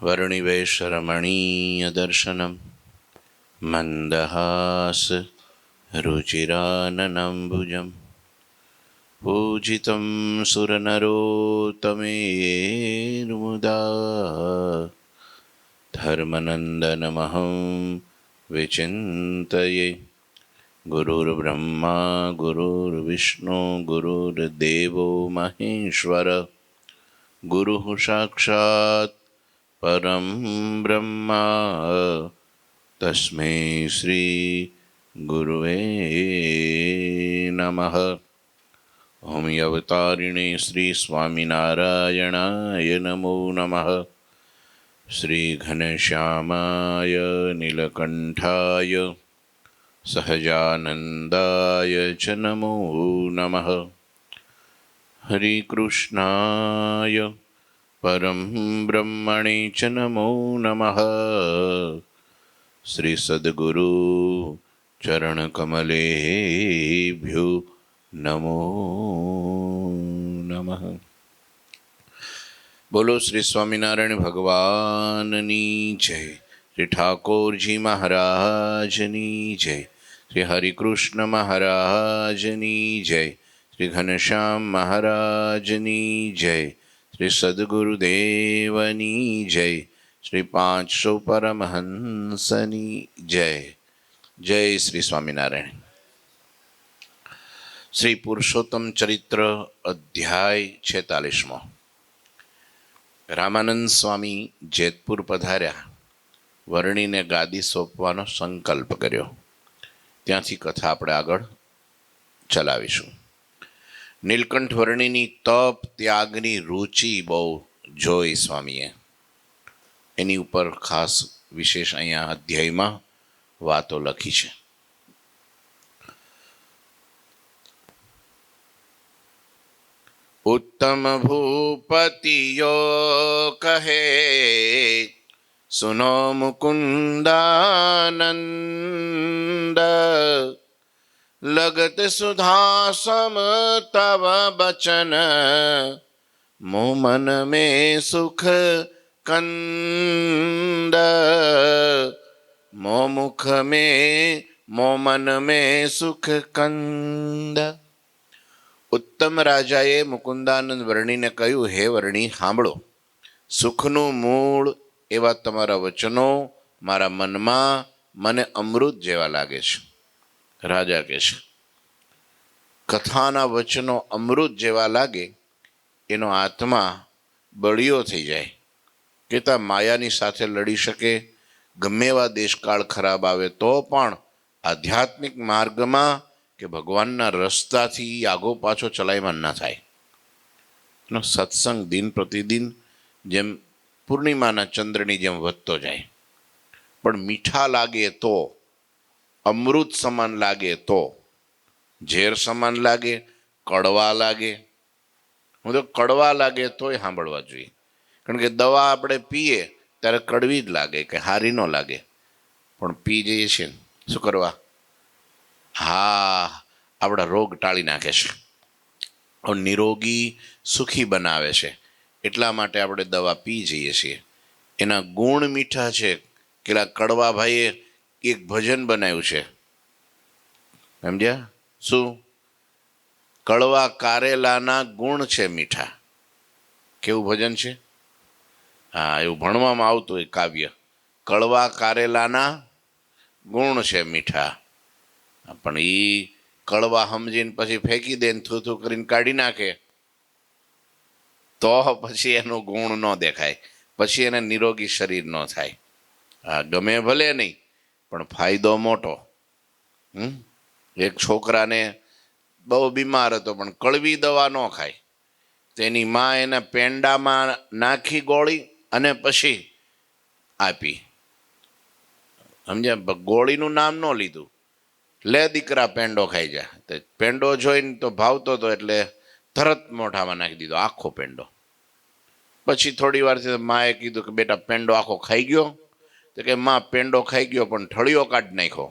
वर्णिवेशरमणीयदर्शनं मन्दहास रुचिराननम्बुजं पूजितं सुरनरोत्तमेर्मुदा धर्मनन्दनमहं विचिन्तये। गुरुर्ब्रह्मा गुरुर्विष्णु गुरुर्देवो महेश्वर गुरुः साक्षात् परं ब्रह्मा तस्मै श्री गुरुवे नमः। ओम अवतारिणे श्री स्वामिनारायणाय नमो नमः। श्री घनश्यामाय नीलकंठाय सहजानंदाय च नमो नमः। हरिकृष्णाय परं ब्रह्मणे च नमो नमः। श्री सद्गुरु चरणकमलेभ्यो नमो नमः। बोलो श्री स्वामिनारायण भगवाननी जय। श्री ठाकुरजी महाराजनी जय। श्री हरिकृष्ण महाराजनी जय। श्री घनश्याम महाराजनी जय। श्री सद्गुरुदेवनी जय। श्री 500 परमहंसनी जय। जय श्री स्वामिनारायण। श्री पुरुषोत्तम चरित्र अध्याय 46। રામાનંદ સ્વામી જેતપુર પધાર્યા, વર્ણીને ગાદી સોંપવાનો સંકલ્પ કર્યો. ત્યાંથી કથા આપણે આગળ ચલાવીશું. નીલકંઠ વર્ણીની તપ ત્યાગની રુચિ બહુ જોઈ સ્વામીએ. એની ઉપર ખાસ વિશેષ અહીંયા અધ્યાયમાં વાતો લખી છે. उत्तम भूपतियो कहे सुनो मुकुंदानंद, लगत सुधा सम तव बचन, मोह मन में सुख कंद, मोह मुख में मोह मन में सुख कंद। ઉત્તમ રાજાએ મુકુંદાનંદ વર્ણીને કહ્યું, હે વર્ણી સાંભળો, સુખનું મૂળ એવા તમારા વચનો મારા મનમાં મને અમૃત જેવા લાગે છે. રાજા કહે છે, કથાના વચનો અમૃત જેવા લાગે એનો આત્મા બળિયો થઈ જાય, કેતા માયાની સાથે લડી શકે. ગમે એવા દેશકાળ ખરાબ આવે તો પણ આધ્યાત્મિક માર્ગમાં કે ભગવાનના રસ્તાથી આગો પાછો ચલાયમાન ના થાય. એનો સત્સંગ દિન પ્રતિદિન જેમ પૂર્ણિમાના ચંદ્રની જેમ વધતો જાય. પણ મીઠા લાગે તો, અમૃત સમાન લાગે તો, ઝેર સમાન લાગે, કડવા લાગે. હું તો કડવા લાગે તોય સાંભળવા જોઈએ. કારણ કે દવા આપણે પીએ ત્યારે કડવી જ લાગે, કે હારી ન લાગે. પણ પી જઈએ છીએ શું કરવા? હા, આપણા રોગ ટાળી નાખે છે, નિરોગી સુખી બનાવે છે. એટલા માટે આપણે દવા પી જઈએ છીએ. એના ગુણ મીઠા છે. પેલા કડવા ભાઈએ એક ભજન બનાવ્યું છે, સમજ્યા? શું? કડવા કારેલાના ગુણ છે મીઠા. કેવું ભજન છે? હા, એવું ભણવામાં આવતું હોય કાવ્ય. કડવા કારેલાના ગુણ છે મીઠા. પણ એ કડવા સમજીને પછી ફેંકી દે, થૂ કરીને કાઢી નાખે તો પછી એનો ગુણ ન દેખાય, પછી એને નિરોગી શરીર ન થાય. હા, ગમે ભલે નહીં પણ ફાયદો મોટો. એક છોકરાને બહુ બીમાર હતો પણ કડવી દવા ન ખાય, તેની મા એને પેંડામાં નાખી ગોળી અને પછી આપી. સમજ્યા? ગોળીનું નામ ન લીધું, લે દીકરા પેંડો ખાઈ જા. પેંડો જોઈને તો ભાવતો હતો એટલે તરત મોઢામાં નાખી દીધો આખો પેંડો. પછી થોડી વારથી માએ કીધું કે બેટા પેંડો આખો ખાઈ ગયો? તો કે માં પેંડો ખાઈ ગયો પણ ઠળિયો કાઢી નાખ્યો.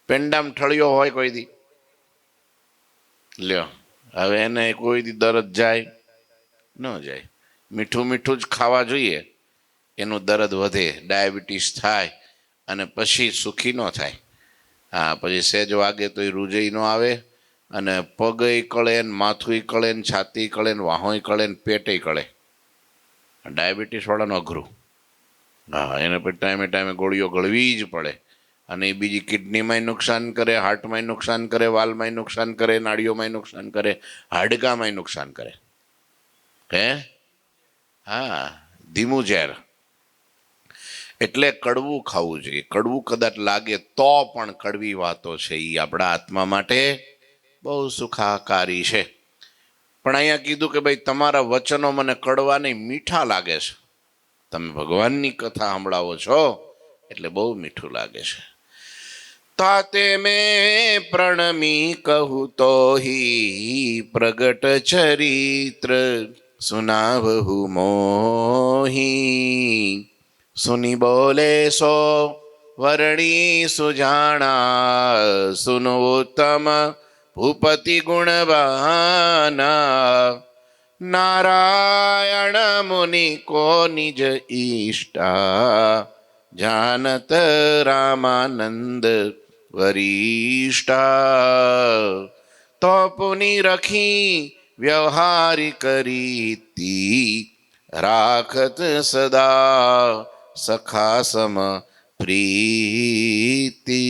પેંડામાં ઠળિયો હોય કોઈ દી? લ્યો, હવે એને કોઈ દી દરદ જાય? ન જાય. મીઠું મીઠું જ ખાવા જોઈએ, એનું દર્દ વધે, ડાયાબિટીસ થાય અને પછી સુખી ન થાય. હા, પછી સહેજ વાગે તો એ રૂજઈ ન આવે અને પગય કળે ને, માથુંય કળે ને, છાતી કળે ને, વાહોય કળે ને, પેટય કળે. ડાયાબિટીસ વાળાનું અઘરું. હા, એને પછી ટાઈમે ટાઈમે ગોળીઓ ગળવી જ પડે. અને એ બીજી કિડનીમાંય નુકસાન કરે, હાર્ટમાંય નુકસાન કરે, વાલમાંય નુકસાન કરે, નાડીઓમાંય નુકસાન કરે, હાડકામાંય નુકસાન કરે. હે? હા, ધીમું ઝેર. એટલે કડવું ખાવું જોઈએ. કડવું કદાચ લાગે તો પણ કડવી વાતો છે એ આપણા આત્મા માટે બહુ સુખાકારી છે. પણ અહીંયા કીધું કે ભાઈ તમારા વચનો મને કડવા નહીં, મીઠા લાગે છે. તમે ભગવાનની કથા સંભળાવો છો એટલે બહુ મીઠું લાગે છે. તાતે મેં પ્રણમી કહું તો હી પ્રગટ ચરિત્ર સુનાવહુ મોહી સુની બોલે સો વરણી સુજાણા સુનો ઉત્તમ ભૂપતિ ગુણવાના નારાયણ મુનિ કો નિજ ઈષ્ટા જાનત રામાનંદ વરિષ્ઠા તો પુનિ રખી વ્યવહારિક રીતિ રાખત સદા સખા સમ પ્રીતિ.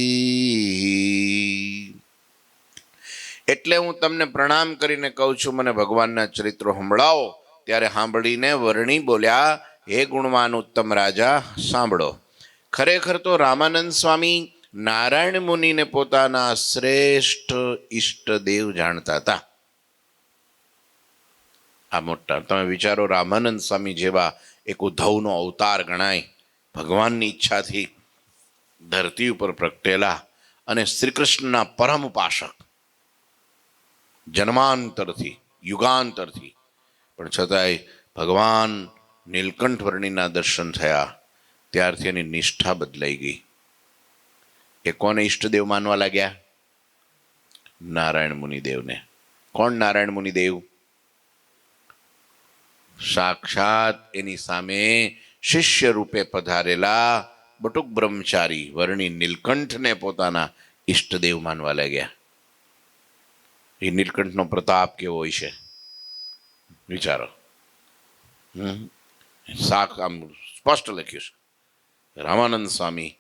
એટલે હું તમને પ્રણામ કરીને કહું છું, મને ભગવાનના ચરિત્રો સંભળાવો. ત્યારે સાંભળીને વર્ણી બોલ્યા, હે ગુણવાન ઉત્તમ રાજા, સાંભળો. ખરેખર તો રામાનંદ સ્વામી નારાયણ મુનિને પોતાના શ્રેષ્ઠ ઈષ્ટદેવ જાણતા હતા. આ મોટા તમે વિચારો, રામાનંદ સ્વામી જેવા એક ઉદ્ધવનો અવતાર ગણાય, ભગવાનની ઈચ્છાથી ધરતી ઉપર પ્રગટેલા અને શ્રી કૃષ્ણના પરમ ઉપાસક, જન્માંતરથી યુગાંતરથી, પણ છતાંય ભગવાન નીલકંઠ વર્ણીના દર્શન થયા ત્યારથી એની નિષ્ઠા બદલાઈ ગઈ. એ કોને ઈષ્ટદેવ માનવા લાગ્યા? નારાયણ મુનિદેવને. કોણ નારાયણ મુનિદેવ? સાક્ષાત એની સામે શિષ્ય રૂપે પધારેલા બટુક બ્રહ્મચારી વર્ણી નીલકંઠને પોતાના ઈષ્ટદેવ માનવા લાગ્યા. એ નીલકંઠનો પ્રતાપ કેવો હોય છે વિચારો. આમ સ્પષ્ટ લખ્યું છે, રામાનંદ સ્વામી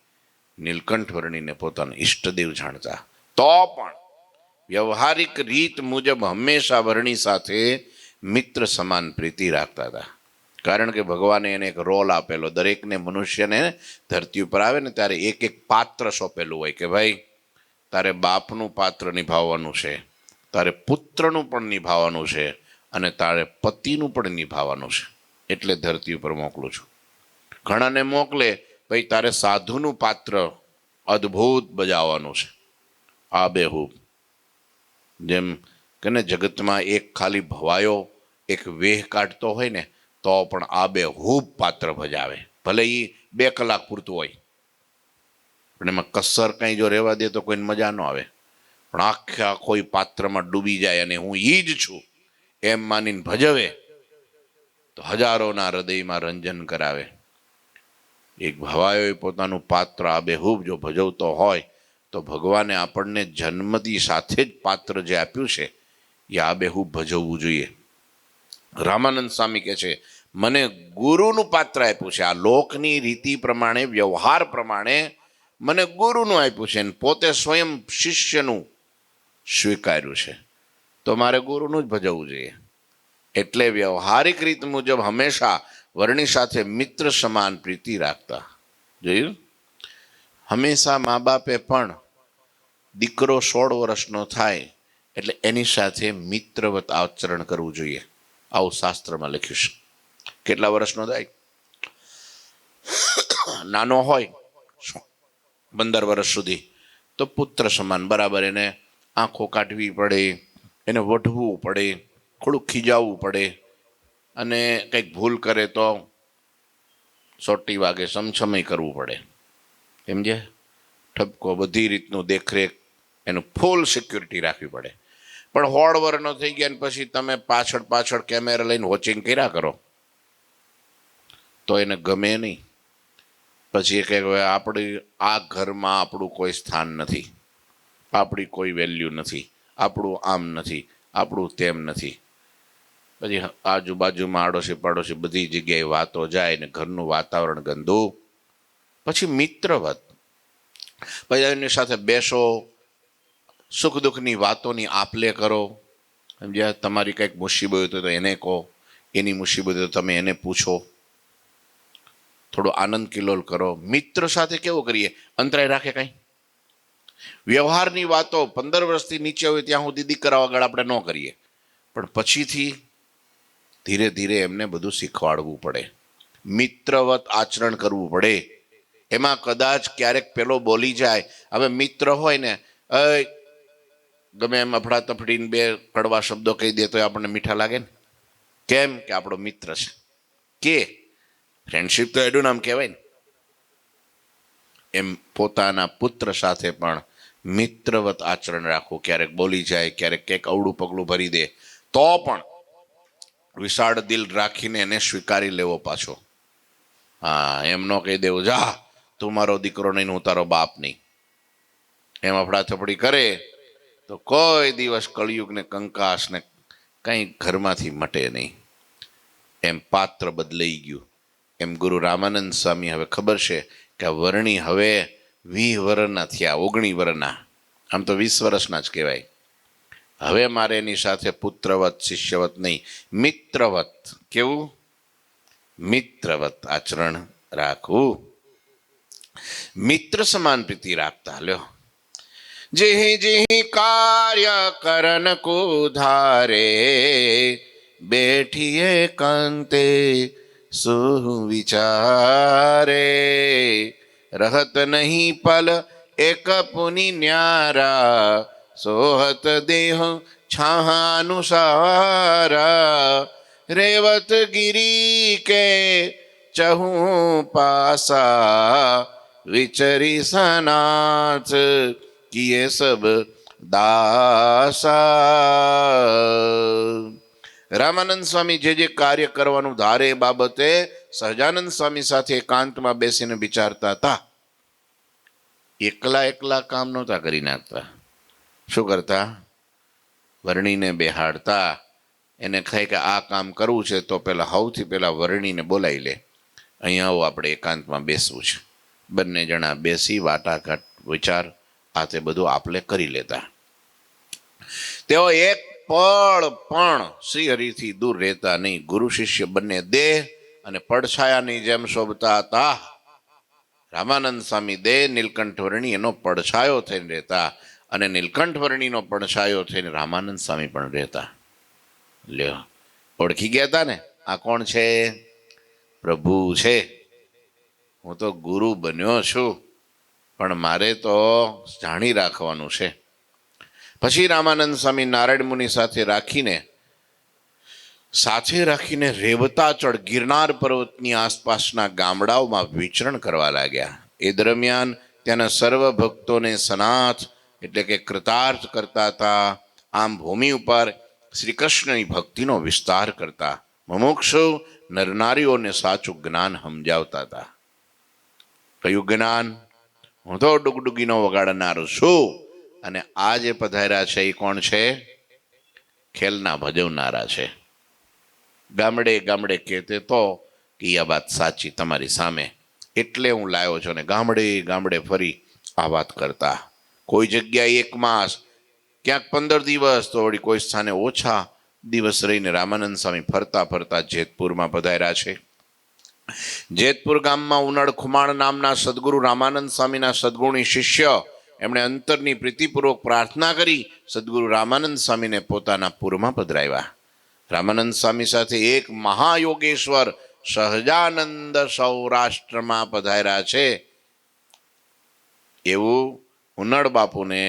નીલકંઠ વર્ણીને પોતાના ઈષ્ટદેવ જાણતા, તો પણ વ્યવહારિક રીત મુજબ હંમેશા વર્ણી સાથે મિત્ર સમાન પ્રીતિ રાખતા હતા. કારણ કે ભગવાને એને એક રોલ આપેલો. દરેકને મનુષ્યને ધરતી ઉપર આવે ને ત્યારે એક એક પાત્ર સોંપેલું હોય કે ભાઈ તારે બાપનું પાત્ર નિભાવવાનું છે, તારે પુત્રનું પણ નિભાવવાનું છે અને તારે પતિનું પણ નિભાવવાનું છે. એટલે ધરતી ઉપર મોકલું છું. ઘણાને મોકલે ભાઈ તારે સાધુનું પાત્ર અદ્ભુત બજાવવાનું છે, આબેહૂબ. જેમ કે ને જગતમાં એક ખાલી ભવાયો એક વેહ કાઢતો હોય ને તો પણ આબેહૂબ પાત્ર ભજાવે. ભલે એ 2 કલાક પૂરતું હોય, પણ એમાં કસર કંઈ જો રહેવા દે તો કોઈને મજા ન આવે. પણ આખો પાત્રમાં ડૂબી જાય અને હું ઈ જ છું એમ માનીને ભજવે તો હજારોના હૃદયમાં રંજન કરાવે. એક ભવાયો પોતાનું પાત્ર આબેહૂબ જો ભજવતો હોય તો ભગવાને આપણને જન્મથી સાથે જ પાત્ર જે આપ્યું છે એ આબેહૂબ ભજવવું જોઈએ. રામાનંદ સ્વામી કહે છે, મને ગુરુનું પાત્ર આપ્યું છે. આ લોકની રીતિ પ્રમાણે, વ્યવહાર પ્રમાણે મને ગુરુનું આપ્યું છે અને પોતે સ્વયં શિષ્યનું સ્વીકાર્યું છે, તો મારે ગુરુનું જ ભજવવું જોઈએ. એટલે વ્યવહારિક રીત મુજબ હંમેશા વર્ણી સાથે મિત્ર સમાન પ્રીતિ રાખતા. જોયું? હંમેશા મા બાપે પણ દીકરો 16 વર્ષનો થાય એટલે એની સાથે મિત્રવત આચરણ કરવું જોઈએ. આવું શાસ્ત્રમાં લખ્યું છે. કેટલા વર્ષનો થાય? નાનો હોય 15 વર્ષ સુધી તો પુત્ર સમાન બરાબર એને આંખો કાઢવી પડે, એને વઢવું પડે, થોડુંક ખીજાવવું પડે અને કંઈક ભૂલ કરે તો સોટી વાગે સમછમય કરવું પડે. સમજે? ઠપકો, બધી રીતનું દેખરેખ, એનું ફૂલ સિક્યુરિટી રાખવી પડે. પણ 16 વર્ષનો થઈ ગયા ને પછી તમે પાછળ કેમેરા લઈને વોચિંગ કર્યા કરો તો એને ગમે નહીં. પછી એ કહે હવે આપણી આ ઘરમાં આપણું કોઈ સ્થાન નથી, આપણી કોઈ વેલ્યુ નથી, આપણું આમ નથી, આપણું તેમ નથી. પછી આજુબાજુમાં આડોશી પાડોશી બધી જગ્યાએ વાતો જાય ને ઘરનું વાતાવરણ ગંદુ. પછી મિત્રવત, પછી એની સાથે બેસો, સુખ દુઃખની વાતોની આપલે કરો. સમજ્યા? તમારી કંઈક મુસીબત હોય તો એને કહો, એની મુસીબત હોય તો તમે એને પૂછો, થોડો આનંદ કિલોલ કરો. મિત્ર સાથે કેવું કરીએ? અંતરાય રાખે કાંઈ? વ્યવહારની વાતો 15 વર્ષથી નીચે હોય ત્યાં સુધી દીકરા આગળ આપણે ન કરીએ, પણ પછીથી ધીરે ધીરે એમને બધું શીખવાડવું પડે, મિત્રવત આચરણ કરવું પડે. એમાં કદાચ ક્યારેક પેલો બોલી જાય. હવે મિત્ર હોય ને, ગમે એમ અફડાતફડીને 2 કડવા શબ્દો કહી દે તો આપણને મીઠા લાગે ને. કેમ કે આપણો મિત્ર છે. કે ફ્રેન્ડશીપ તો એનું નામ કહેવાય ને. એમ પોતાના પુત્ર સાથે પણ મિત્રવત આચરણ રાખવું. ક્યારેક બોલી જાય, ક્યારેક કંઈક અવળું પગલું ભરી દે, તો પણ વિશાળ દિલ રાખીને એને સ્વીકારી લેવો પાછો. હા, એમ ન કહી દેવું જા તું મારો દીકરો નહીં, હું તારો બાપ નહીં. એમ અફડાથફડી કરે તો કોઈ દિવસ કળિયુગ ને કંકાસ ને કંઈ ઘરમાંથી મટે નહીં. એમ પાત્ર બદલાઈ ગયું. એમ ગુરુ રામાનંદ સ્વામી હવે ખબર છે કે વર્ણી હવે 20 વર્ષના થયા, 19 વર્ષના, આમ તો 20 વર્ષના જ કહેવાય. હવે મારે એની સાથે પુત્રવત શિષ્યવત નહીં, મિત્રવત. કેવું? મિત્રવત આચરણ રાખવું. મિત્ર સમાન પ્રીતિ રાખતા. લ્યો, જેહી જેહી કાર્ય કરન કો ધારે, બેઠીએ કાંતે સુવિચારે, રહત નહીં પલ એક પુનિ ન્યારા, સોહત દેહ છાહાનુસારા, રેવત ગિરી કે ચહું પાસા, વિચરી સનાથ કિએ સબ દાસા. રામાનંદ સ્વામી જે કાર્ય કરવાનું ધારે એ બાબતે સહજાનંદ સ્વામી સાથે એકાંતમાં બેસીને વિચારતા હતા. એકલા કામ નહોતા કરી નાખતા. શું કરતા? વર્ણીને બેહાડતા. એને કહે કે આ કામ કરવું છે તો પહેલા સૌથી પહેલા વર્ણીને બોલાવી લે, અહીંયા આવો, આપણે એકાંતમાં બેસવું છે. બંને જણા બેસી વાટાઘાટ વિચાર આ તે બધું આપલે કરી લેતા. તેઓ એક પળ પણ શ્રી હરિથી દૂર રહેતા નહીં. ગુરુ શિષ્ય બંને દેહ અને પડછાયાની જેમ શોભતા હતા. રામાનંદ સ્વામી દેહ, નીલકંઠ વર્ણી એનો પડછાયો થઈને રહેતા, અને નીલકંઠ વર્ણીનો પડછાયો થઈને રામાનંદ સ્વામી પણ રહેતા. લ્યો, ઓળખી ગયા હતા ને, આ કોણ છે? પ્રભુ છે. હું તો ગુરુ બન્યો છું, પણ મારે તો જાણી રાખવાનું છે. પછી રામાનંદ સ્વામી નારાયણ મુનિ સાથે રાખીને રેવતાચળ ગિરનાર પર્વતની આસપાસના ગામડાઓમાં વિચરણ કરવા લાગ્યા. એ દરમિયાન ત્યાંના સર્વ ભક્તોને સનાથ એટલે કે કૃતાર્થ કરતા હતા. આમ ભૂમિ ઉપર શ્રી કૃષ્ણની ભક્તિનો વિસ્તાર કરતા મુમુક્ષુ નરનારીઓને સાચું જ્ઞાન સમજાવતા હતા. કયું જ્ઞાન? હું તો ડુગડુગીનો વગાડનારો છું, અને આ જે પધાર્યા છે એ કોણ છે? ખેલના ભજવનારા છે. ગામડે ગામડે કહેતે તો કે આ વાત સાચી તમારી સામે, એટલે હું લાવ્યો છું. ને ગામડે ગામડે ફરી આ વાત કરતા. કોઈ જગ્યાએ 1 માસ, ક્યાંક 15 દિવસ, તો વળી કોઈ સ્થાને ઓછા દિવસ રહીને રામાનંદ સ્વામી ફરતા ફરતા જેતપુરમાં પધાર્યા છે. જેતપુર ગામમાં ઉનડ ખુમાણ નામના સદગુરુ રામાનંદ સ્વામીના સદગુણી શિષ્ય, એમણે અંતરની પ્રીતિપૂર્વક પ્રાર્થના કરી સદગુરુ રામાનંદ સ્વામીને પોતાના પૂરમાં પધરાવ્યા. રામાનંદ સ્વામી સાથે એક મહાયોગેશ્વર સહજાનંદ સૌરાષ્ટ્રમાં પધાર્યા છે, એવું ઉનડ બાપુને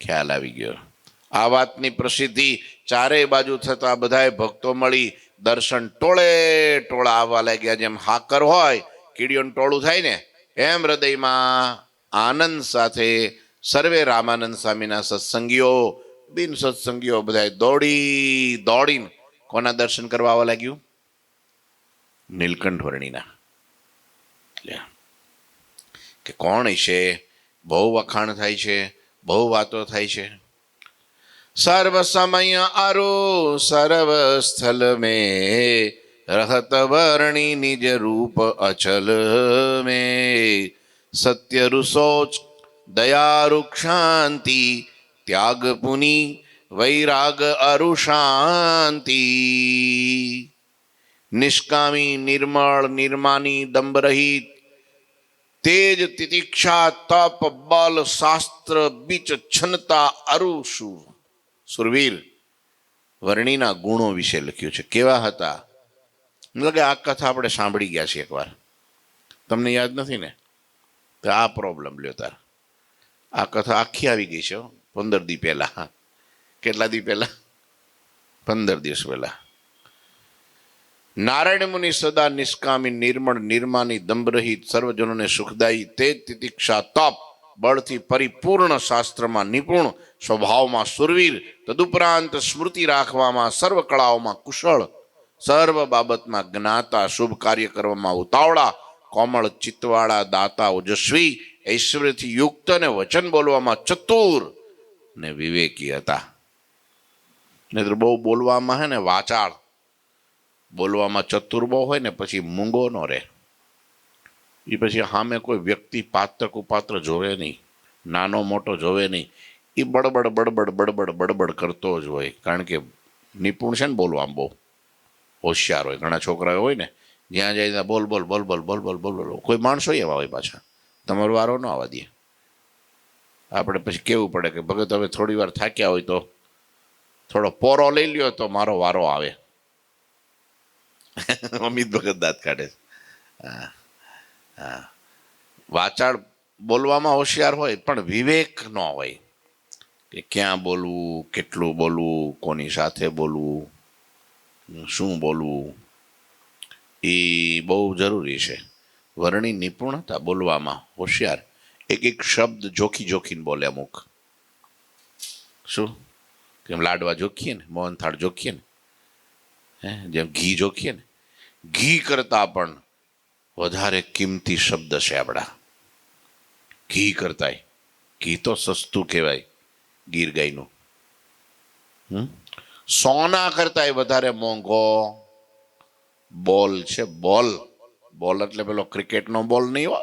ખ્યાલ આવી ગયો. આ વાતની પ્રસિદ્ધિ ચારેય બાજુ થતા બધાએ ભક્તો મળી દર્શન ટોળે ટોળા આવવા લાગ્યા. જેમ હાકર હોય, કીડીઓનું ટોળું થાય ને, એમ હૃદયમાં આનંદ સાથે સર્વે રામાનંદ સ્વામીના સત્સંગીઓ, બિન સત્સંગીઓ બધાએ દોડીને કોના દર્શન કરવા આવવા લાગ્યું? નીલકંઠ વર્ણિના. કે કોણ છે, બહુ વખાણ થાય છે, બહુ વાતો થાય છે. સર્વ સમય અરુ સર્વ સ્થલ में रहत वर्णी निज रूप अचल में सत्य रुसोच दया रुक्षांति त्याग पुनि वैराग अरु शांति निष्कामी निर्मल निर्मानी दंभ रहित तेज तितिक्षा तप बल शास्त्र बीच छनता अरु સુરવીર વર્ણિના ગુણો વિશે લખ્યું છે. કેવા હતા? મતલબ કે આ કથા આપણે સાંભળી ગયા છીએ એકવાર, તમને યાદ નથી ને? તો આ પ્રોબ્લેમ લ્યો તાર. આ કથા આખી આવી ગઈ છે 15 દી પહેલા. કેટલા દી પહેલા? 15 દિવસ પહેલા. નારાયણ મુનિ સદા નિષ્કામી નિર્મળ નિર્માની દંભરહિત સર્વજનોને સુખદાયી તેજ તિતિક્ષા તપ બળથી પરિપૂર્ણ શાસ્ત્રમાં નિપુણ સ્વભાવમાં સુરવીર તદુપરાંત સ્મૃતિ રાખવામાં સર્વ કળાઓમાં કુશળ સર્વ બાબતમાં જ્ઞાતા શુભ કાર્ય કરવામાં ઉતાવળા કોમળ ચિત્તવાળા દાતા ઓજસ્વી ઐશ્વર્યથી યુક્ત અને વચન બોલવામાં ચતુર ને વિવેકી હતા. નહીતર બહુ બોલવામાં હે ને વાચાળ, બોલવામાં ચતુર બહુ હોય ને પછી મૂંગો ન રહે. એ પછી સામે કોઈ વ્યક્તિ પાત્ર કુપાત્ર જોવે નહીં, નાનો મોટો જોવે નહીં. એ બડબડ બડબડ બડબડ બડબડ કરતો જ હોય, કારણ કે નિપુણ છે ને બોલવામાં, બહુ હોશિયાર હોય. ઘણા છોકરાઓ હોય ને, જ્યાં જાય ત્યાં બોલ બોલ બોલ બોલ બોલ બોલ બોલ બોલ. કોઈ માણસો એવા હોય પાછા, તમારો વારો ન આવવા દે. આપણે પછી કહેવું પડે કે ભગત હવે થોડી વાર થાક્યા હોય તો થોડો પોરો લઈ લ્યો તો મારો વારો આવે. અમિત ભગત દાંત કાઢે. હા હા, વાચાળ બોલવામાં હોશિયાર હોય પણ વિવેક ન હોય કે ક્યાં બોલવું, કેટલું બોલવું, કોની સાથે બોલવું, શું બોલવું, એ બહુ જરૂરી છે. વર્ણિ નિપુણતા બોલવામાં હોશિયાર, એક એક શબ્દ જોખી જોખીને બોલે. અમુક શું કેમ લાડવા જોખીએ ને, મોહનથાળ જોખીએ ને, જેમ ઘી જોખીએ ને, ઘી કરતા પણ વધારે કિંમતી શબ્દ છે આપણા. ઘી કરતાય, ઘી તો સસ્તું કહેવાય ગીર ગાયનું. સોના કરતાય વધારે મોંઘો બોલ છે. બોલ, બોલ એટલે પેલો ક્રિકેટનો બોલ નહીં હો,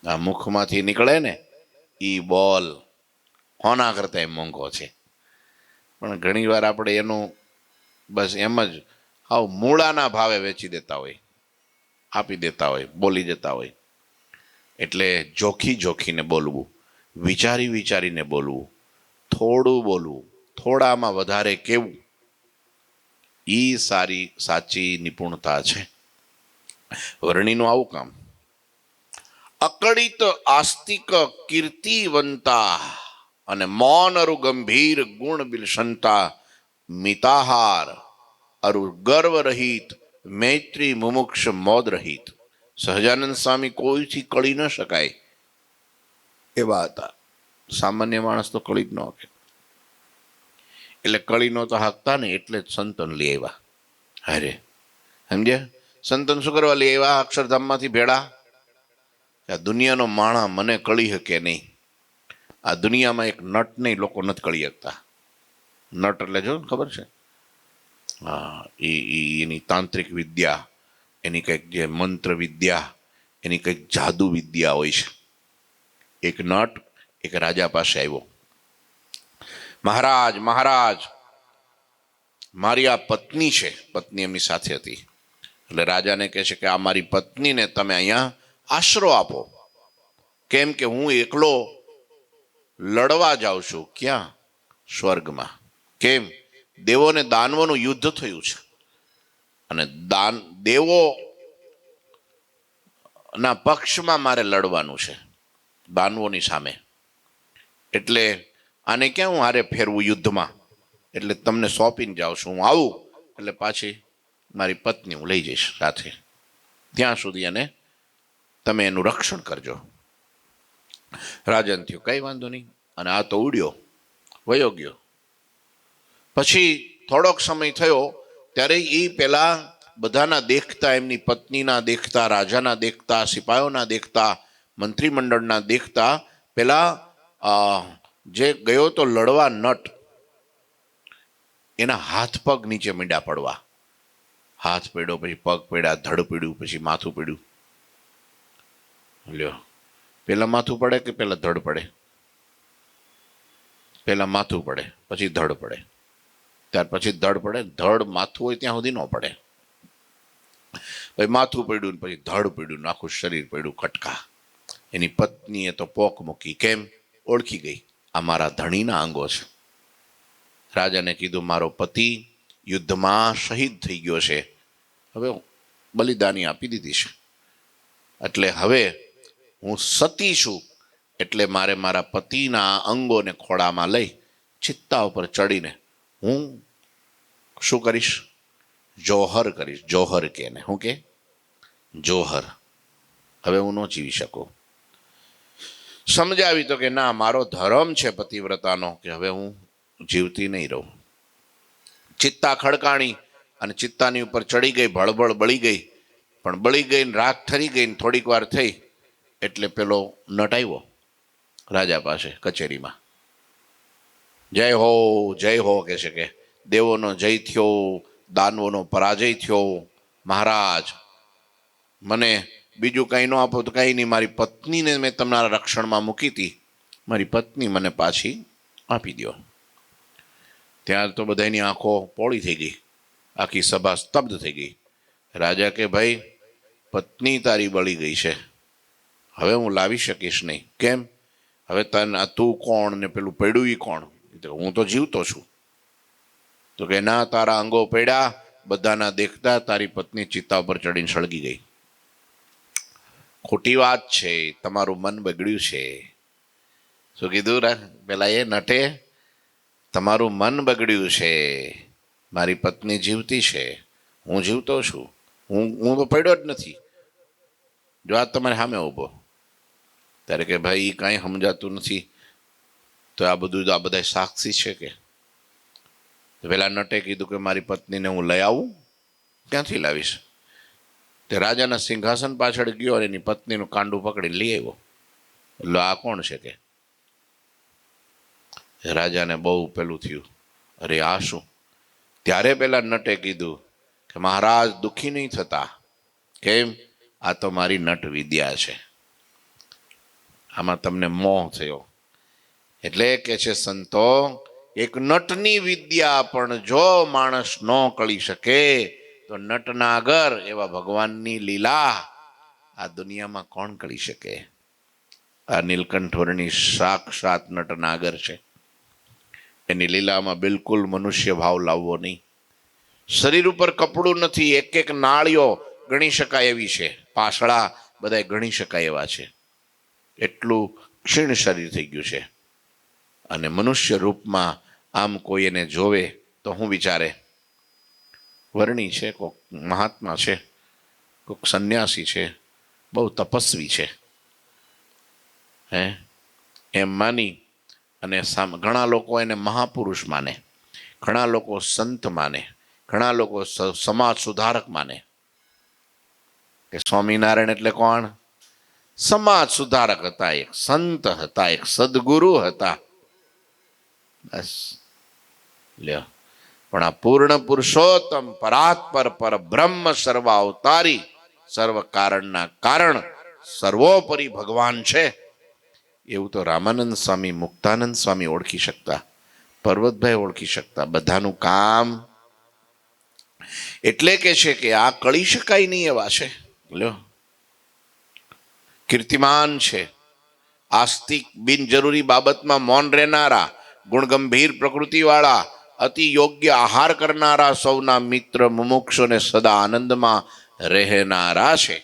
આ મુખમાંથી નીકળે ને ઈ બોલ સોના કરતાય મોંઘો છે. પણ ઘણી વાર આપણે એનું બસ એમ જ હાવ મૂળાના ભાવે વેચી દેતા હોય, આપી દેતા હોય, બોલી જતા હોય. એટલે જોખી જોખીને બોલવું, વિચારી વિચારીને બોલવું, થોડું બોલવું, થોડામાં વધારે કહેવું, એ સારી સાચી નિપુણતા છે. વર્ણિનું આવું કામ. અકળિત આસ્તિક કીર્તિવંતા અને મૌન અરુ ગંભીર ગુણ બિલસંતા મિતાહાર અરુ ગર્વ રહિત મૈત્રી મુમુક્ષ મોદ રહિત. સહજાનંદ સ્વામી કોઈથી કળી ન શકાય એવા હતા. સામાન્ય માણસ તો કળી જ ન હકે. એટલે કળી નહોતા હાકતા ને એટલે જ સંતન લઈ આવ્યા. અરે સમજ્યા? સંતન શું કરવા લઈ આવ્યા? અક્ષરધામમાંથી ભેળા. આ દુનિયાનો માણા મને કળી શકે નહીં. આ દુનિયામાં એક નટ નહીં, લોકો નથી કળી શકતા. નટ એટલે જો ખબર છે? હા, એની તાંત્રિક વિદ્યા, એની કંઈક જે મંત્ર વિદ્યા, એની કંઈક જાદુ વિદ્યા હોય છે. એક નટ એક રાજા પાસે આવ્યો. મહારાજ, મહારાજ, મારી આ પત્ની છે. પત્ની એમની સાથે હતી. એટલે રાજાને કહે છે કે આ મારી પત્નીને તમે અહીંયા આશરો આપો. કેમ કે હું એકલો લડવા જાઉં છું. ક્યાં? સ્વર્ગમાં. કેમ? દેવોને દાનવોનું યુદ્ધ થયું છે અને દેવો ના પક્ષમાં મારે લડવાનું છે દાનવોની સામે. એટલે આને ક્યાં હું હારે ફેરવું યુદ્ધમાં? એટલે તમને સોંપીને જાઉં છું. હું આવું એટલે પાછી મારી પત્ની હું લઈ જઈશ સાથે. ત્યાં સુધી એને તમે એનું રક્ષણ કરજો. રાજન થયું કંઈ વાંધો નહીં, અને આ તો ઉડ્યો, વયો ગયો. પછી થોડોક સમય થયો ત્યારે એ પેલા બધાના દેખતા, એમની પત્નીના દેખતા, રાજાના દેખતા, સિપાહીઓના દેખતા, મંત્રીમંડળના દેખતા પેલા જે ગયો તો લડવા નટ, એના હાથ પગ નીચે મીંડા પડવા. હાથ પડ્યો, પછી પગ પડ્યા, ધડ પડ્યું, પછી માથું પડ્યું. લ્યો, પેલા માથું પડે કે પેલા ધડ પડે? પેલા માથું પડે, પછી ધડ પડે, ત્યાર પછી ધડ પડે. ધડ માથું હોય ત્યાં સુધી ન પડે. પછી માથું પડ્યું, પછી ધડ પડ્યું, આખું શરીર પડ્યું કટકા. એની પત્નીએ તો પોક મૂકી. કેમ? ઓળખી ગઈ, આ મારા ધણીના અંગો છે. રાજાને કીધું, મારો પતિ યુદ્ધમાં શહીદ થઈ ગયો છે, હવે બલિદાની આપી દીધી છે, એટલે હવે હું સતી છું, એટલે મારે મારા પતિના અંગોને ખોળામાં લઈ ચિત્તા ઉપર ચડીને હું શું કરીશ? જોહર કરીશ. જોહર કે ને હું કે જોહર. હવે હું ન જીવી શકું. સમજાવી તો કે ના, મારો ધર્મ છે પતિવ્રતાનો કે હવે હું જીવતી નહીં રહું. ચિત્તા ખડકાણી અને ચિત્તાની ઉપર ચડી ગઈ, ભળભળ બળી ગઈ. પણ બળી ગઈ ને રાખ ઠરી ગઈ ને થોડીક વાર થઈ એટલે પેલો નટ આવ્યો રાજા પાસે કચેરીમાં. જય હો, જય હો કે છે કે દેવોનો જય થયો, દાનવોનો પરાજય થયો. મહારાજ, મને બીજું કંઈ ન આપો તો કંઈ નહીં, મારી પત્નીને મેં તમારા રક્ષણમાં મૂકી હતી, મારી પત્ની મને પાછી આપી દો. ત્યાં તો બધાની આંખો પોળી થઈ ગઈ, આખી સભા સ્તબ્ધ થઈ ગઈ. રાજા કે ભાઈ, પત્ની તારી બળી ગઈ છે, હવે હું લાવી શકીશ નહીં. કેમ? હવે તું કોણ ને પેલું પડ્યું એ કોણ? હું તો જીવતો છું. તો કે ના, તારા અંગો પડ્યા, બધાના દેખતા તારી પત્ની ચિત્તા ઉપર ચડીને સળગી ગઈ. ખોટી વાત છે, તમારું મન બગડ્યું છે. શું કીધું પેલા એ નટે? તમારું મન બગડ્યું છે, મારી પત્ની જીવતી છે, હું જીવતો છું, હું તો પડ્યો જ નથી. જો આ તમારે સામે ઊભો. ત્યારે કે ભાઈ એ કાંઈ સમજાતું નથી, તો આ બધું આ બધા સાક્ષી છે કે? પેલા નટે કીધું કે મારી પત્નીને હું લઈ આવું. ક્યાંથી લાવીશ? તે રાજાના સિંહાસન પાછળ ગયો અને એની પત્નીનું કાંડું પકડીને લઈ આવ્યો. એટલે આ કોણ છે કે? રાજાને બહુ પેલું થયું, અરે આ શું? ત્યારે પેલા નટે કીધું કે મહારાજ દુઃખી નહીં થતા. કેમ? આ તો મારી નટ વિદ્યા છે, આમાં તમને મોહ થયો. એટલે કે છે સંતો, એક નટની વિદ્યા પણ જો માણસ ન કળી શકે તો નટના આગળ એવા ભગવાનની લીલા આ દુનિયામાં કોણ કળી શકે? આ નીલકંઠવર્ણી સાક્ષાત નટનાગર છે. એની લીલામાં બિલકુલ મનુષ્ય ભાવ લાવવો નહીં. શરીર ઉપર કપડું નથી, એક એક નાળીઓ ગણી શકાય એવી છે, પાસળા બધા ગણી શકાય એવા છે. એટલું ક્ષીણ શરીર થઈ ગયું છે. અને મનુષ્ય રૂપમાં આમ કોઈ એને જોવે તો હું વિચારે? વર્ણી છે, કોઈક મહાત્મા છે, કોઈક સંન્યાસી છે, બહુ તપસ્વી છે, એમ માની અને ઘણા લોકો એને મહાપુરુષ માને, ઘણા લોકો સંત માને, ઘણા લોકો સમાજ સુધારક માને. કે સ્વામિનારાયણ એટલે કોણ? સમાજ સુધારક હતા, એક સંત હતા, એક સદગુરુ હતા. બસ લ્યો. પણ આ પૂર્ણ પુરુષોત્તમ પરાત્પર પર બ્રહ્મ સર્વ અવતારી, સર્વ કારણના કારણ, સર્વોપરી ભગવાન છે, એવું તો રામાનંદ સ્વામી, મુક્તાનંદ સ્વામી ઓળખી શકતા, પર્વતભાઈ ઓળખી શકતા. બધાનું કામ એટલે કે છે કે આ કળી શકાય નહીં એવા છે. લ્યો, કીર્તિમાન છે, આસ્તિક, બિનજરૂરી બાબતમાં મૌન રહેનારા, ગુણગંભીર પ્રકૃતિવાળા, અતિ યોગ્ય આહાર કરનારા, સૌના મિત્ર, મુમુક્ષુને સદા આનંદમાં રહેનારા છે.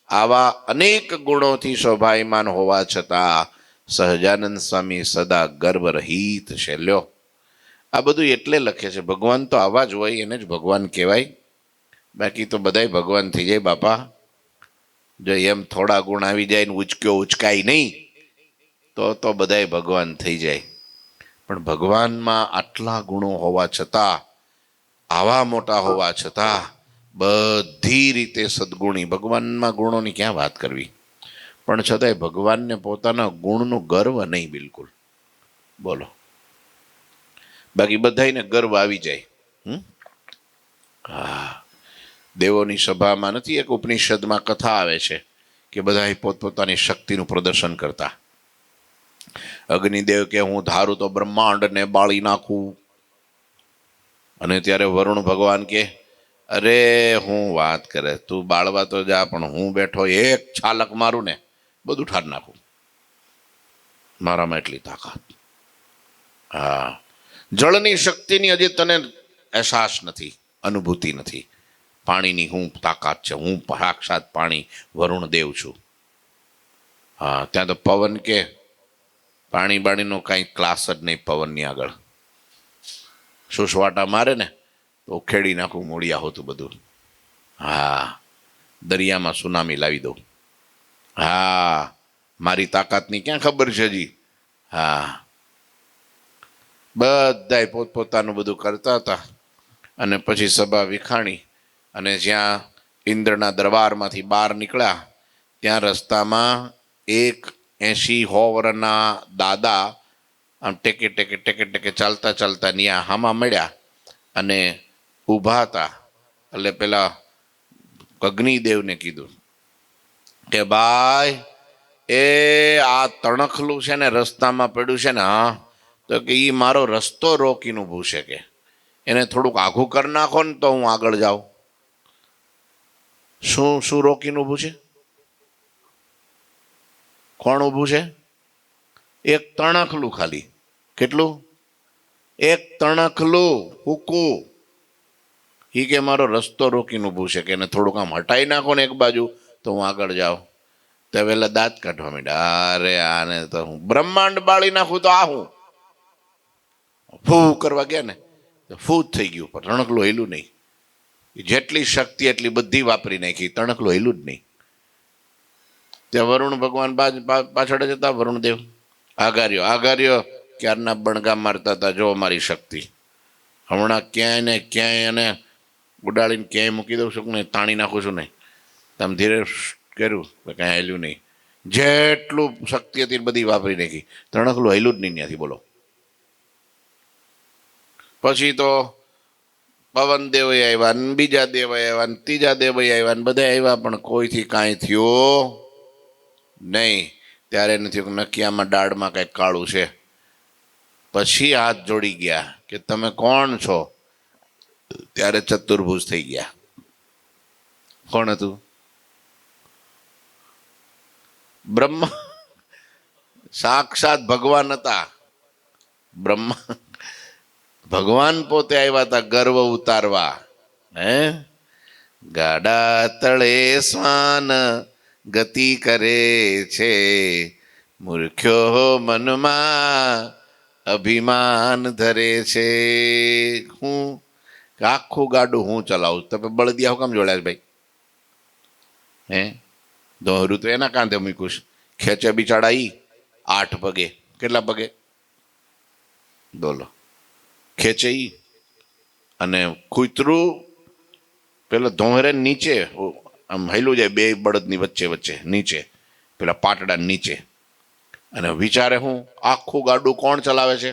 આવા અનેક ગુણોથી શોભાયમાન હોવા છતાં સહજાનંદ સ્વામી સદા ગર્ભરહિત છે. લ્યો, આ બધું એટલે લખે છે. ભગવાન તો આવા જ હોય, એને જ ભગવાન કહેવાય. બાકી તો બધાય ભગવાન થઈ જાય બાપા. જો એમ થોડા ગુણ આવી જાય ને ઉચક્યો ઉચકાય નહીં તો બધાય ભગવાન થઈ જાય. પણ ભગવાનમાં આટલા ગુણો હોવા છતાં, આવા મોટા હોવા છતાં બધી રીતે સદગુણી, ભગવાનમાં ગુણોની ક્યાં વાત કરવી, પણ છતાંય ભગવાનને પોતાના ગુણનો ગર્વ નહીં બિલકુલ. બોલો, બાકી બધાને ગર્વ આવી જાય. હા, દેવોની સભામાં નથી એક ઉપનિષદમાં કથા આવે છે કે બધા પોતપોતાની શક્તિનું પ્રદર્શન કરતા. અગ્નિદેવ કે હું ધારું તો બ્રહ્માંડને બાળી નાખું, અને ત્યારે વરુણ ભગવાન કે અરે હું વાત કરે, તું બાળવા તો જા, પણ હું બેઠો એક છાલક મારું ને બધું ઠાર નાખું, મારામાં એટલી તાકાત. હા, જળની શક્તિની હજી તને અહેસાસ નથી, અનુભૂતિ નથી. પાણીની હું તાકાત છે, હું સાક્ષાત પાણી વરુણ દેવ છું. હા, ત્યાં તો પવન કે પાણી બાણીનો કાંઈ ક્લાસ જ નહીં પવનની આગળ. સુસવાટા મારે ને તો ખેડી નાખું મોડિયા હોતું બધું. હા, દરિયામાં સુનામી લાવી દઉં. હા, મારી તાકાતની ક્યાં ખબર છે હજી. હા, બધાય પોતપોતાનું બધું કરતા હતા, અને પછી સભા વિખાણી, અને જ્યાં ઇન્દ્રના દરબારમાંથી બહાર નીકળ્યા ત્યાં રસ્તામાં એક 80-100 વર્ષના દાદા આમ ટેકે ટેકે ટેકે ટેકે ચાલતા ચાલતા ત્યાં હામાં મળ્યા અને ઊભા હતા. એટલે પેલા અગ્નિદેવને કીધું કે ભાઈ એ આ તણખલું છે ને રસ્તામાં પડ્યું છે ને, હા, તો કે એ મારો રસ્તો રોકીને ઊભું છે, કે એને થોડુંક આઘું કરી નાખો ને તો હું આગળ જાઉં. શું શું રોકીને ઊભું છે? કોણ ઊભું છે? એક તણખલું ખાલી. કેટલું? એક તણખલું હુકું. એ કે મારો રસ્તો રોકીને ઊભું છે, કે એને થોડુંક આમ હટાવી નાખો ને એક બાજુ તો હું આગળ જાઉં. તો પેલા દાંત કાઢવા માંડ્યા, અરે આને તો હું બ્રહ્માંડ બાળી નાખું તો આ હું. ફૂ કરવા ગયા ને તો ફૂ જ થઈ ગયું, પણ તણખલું હેલું નહીં. જેટલી શક્તિ એટલી બધી વાપરી નાખી, તણખલું હેલું જ નહીં. ત્યાં વરુણ ભગવાન પાછળ જતા, વરુણદેવ આગાર્યો આગાર્યો ક્યારના બણગા મારતા હતા, જો મારી શક્તિ હમણાં ક્યાંય ને ક્યાંય એને ઉડાડીને ક્યાંય મૂકી દઉં છું ને તાણી નાખું છું નહીં. તમે ધીરે કર્યું કાંઈ હેલ્યું નહીં. જેટલું શક્તિ હતી બધી વાપરી નાખી, તણખલું હેલું જ નહીં ત્યાંથી. બોલો. પછી તો પવન દેવ આવ્યા ને બીજા દેવ આવ્યા ને ત્રીજા દેવ આવ્યા ને બધા આવ્યા, પણ કોઈથી કાંઈ થયું નહીં. ત્યારે એને થયું નક્કી આમાં દાળમાં કંઈક કાળું છે. પછી હાથ જોડી ગયા કે તમે કોણ છો? ત્યારે ચતુર્ભુજ થઈ ગયા. કોણ હતું? બ્રહ્મા. સાક્ષાત ભગવાન હતા. બ્રહ્મા ભગવાન પોતે આવ્યા હતા ગર્વ ઉતારવા. હે, ગાડા તળે શ્વાન ગતિ કરે છે, મૂર્ખ્યો મનમાં અભિમાન ધરે છે. હું આખું ગાડું હું ચલાવું, તમે બળદિયા હું કામ જોડ્યા ભાઈ? હે, દોહરું તો એના કાંધે મૂકું. ખેંચે બિચાડા 8 પગે. કેટલા પગે? બોલો. ખેંચે અને કૂતરું પેલા ધોહરે નીચે આમ હેલું જાય, 2 બળદની વચ્ચે વચ્ચે નીચે પેલા પાટડા નીચે. અને વિચારે હું આખું ગાડું કોણ ચલાવે છે,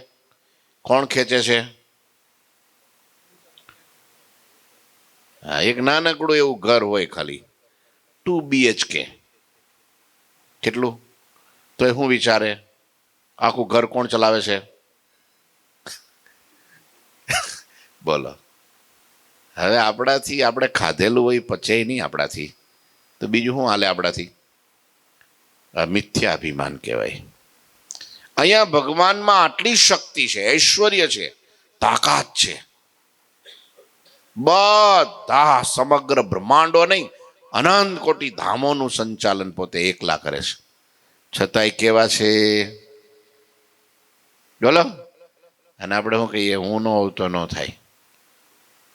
કોણ ખેંચે છે? હા, એક નાનકડું એવું ઘર હોય ખાલી 2 BHK. કેટલું? તો એ હું વિચારે આખું ઘર કોણ ચલાવે છે? બોલો. હવે આપણાથી આપણે ખાધેલું હોય પચે નહીં આપણાથી, તો બીજું શું હાલે આપણાથી? મિથ્યાભિમાન કહેવાય. અહીંયા ભગવાનમાં આટલી શક્તિ છે, ઐશ્વર્ય છે, તાકાત છે. બધા સમગ્ર બ્રહ્માંડો નહીં, અનંત કોટી ધામોનું સંચાલન પોતે એકલા કરે છે. છતાંય કેવા છે? બોલો. અને આપણે શું કહીએ, હું ન હોઉં તો ન થાય.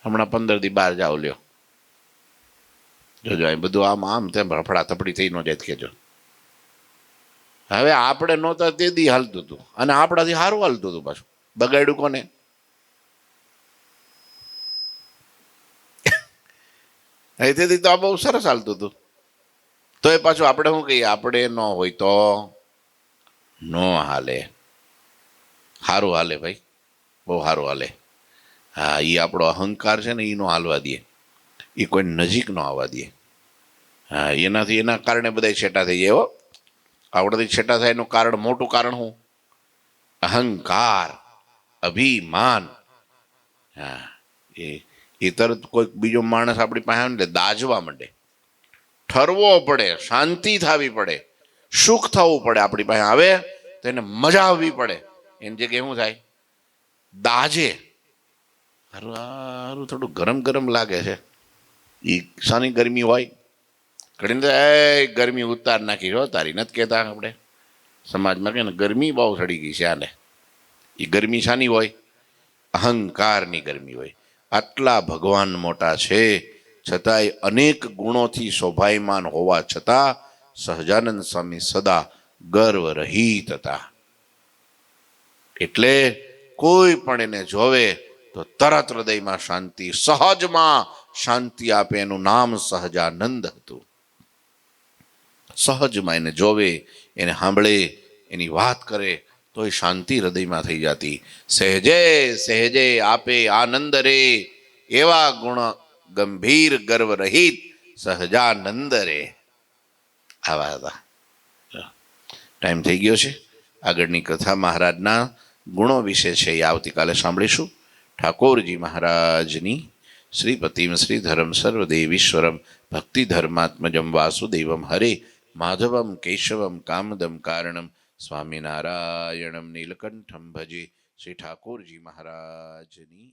હમણાં 15 દી બહાર જાઓ લ્યો, જોજો અહીં બધું આમ આમ તેમ રફડા થપડી થઈ ન જાય કેજો. હવે આપણે નહોતા તે દી હાલતું હતું, અને આપણાથી સારું હાલતું હતું. પાછું બગાડ્યું કોને? અહીંથી તો આ બહુ સરસ હાલતું હતું. તો એ પાછું આપણે શું કહીએ, આપણે ન હોય તો ન હાલે. સારું હાલે ભાઈ, બહુ સારું હાલે. હા, એ આપણો અહંકાર છે ને, એ નો હાલવા દે, એ કોઈ નજીક ન આવવા દે. હા, એનાથી એના કારણે બધા છેટા થઈ જાય. હો, આવડેથી છેટા થાય એનું કારણ, મોટું કારણ શું? અહંકાર, અભિમાન. હા, એ તરત કોઈક બીજો માણસ આપણી પાસે આવે ને દાજવા માંડે. ઠરવો પડે, શાંતિ થવી પડે, સુખ થવું પડે. આપણી પાસે આવે તો એને મજા આવવી પડે. એની જગ્યાએ શું થાય? દાજે. હારું હારું થોડું ગરમ ગરમ લાગે છે. એ શાની ગરમી હોય? ઘડીને એ ગરમી ઉતાર નાખી હો તારી, નથી કહેતા આપણે સમાજમાં કે ને ગરમી બહુ ચડી ગઈ છે આને. એ ગરમી શાની હોય? અહંકારની ગરમી હોય. આટલા ભગવાન મોટા છે છતાંય અનેક ગુણોથી શોભાયમાન હોવા છતાં સહજાનંદ સ્વામી સદા ગર્વ રહિત હતા. એટલે કોઈ પણ એને જોવે તો તરત હૃદયમાં શાંતિ, સહજમાં શાંતિ આપે. એનું નામ સહજાનંદ હતું. સહજમાં એને જોવે, એને સાંભળે, એની વાત કરે તો એ શાંતિ હૃદયમાં થઈ જતી. સહેજે સહેજે આપે આનંદ રે, એવા ગુણ ગંભીર ગર્વ રહિત સહજાનંદ રે. આવા હતા. ટાઈમ થઈ ગયો છે. આગળની કથા મહારાજના ગુણો વિશે છે, એ આવતીકાલે સાંભળીશું. ઠાકોરજી મહારાજની શ્રીપતિમ શ્રીધરમ સર્વદેવીશ્વરમ ભક્તિ ધર્માત્મજમ વાસુદેવમ હરે માધવમ કેશવમ કામદમ કારણમ સ્વામિનારાયણમ નીલકંઠમ ભજે. શ્રી ઠાકોરજી મહારાજની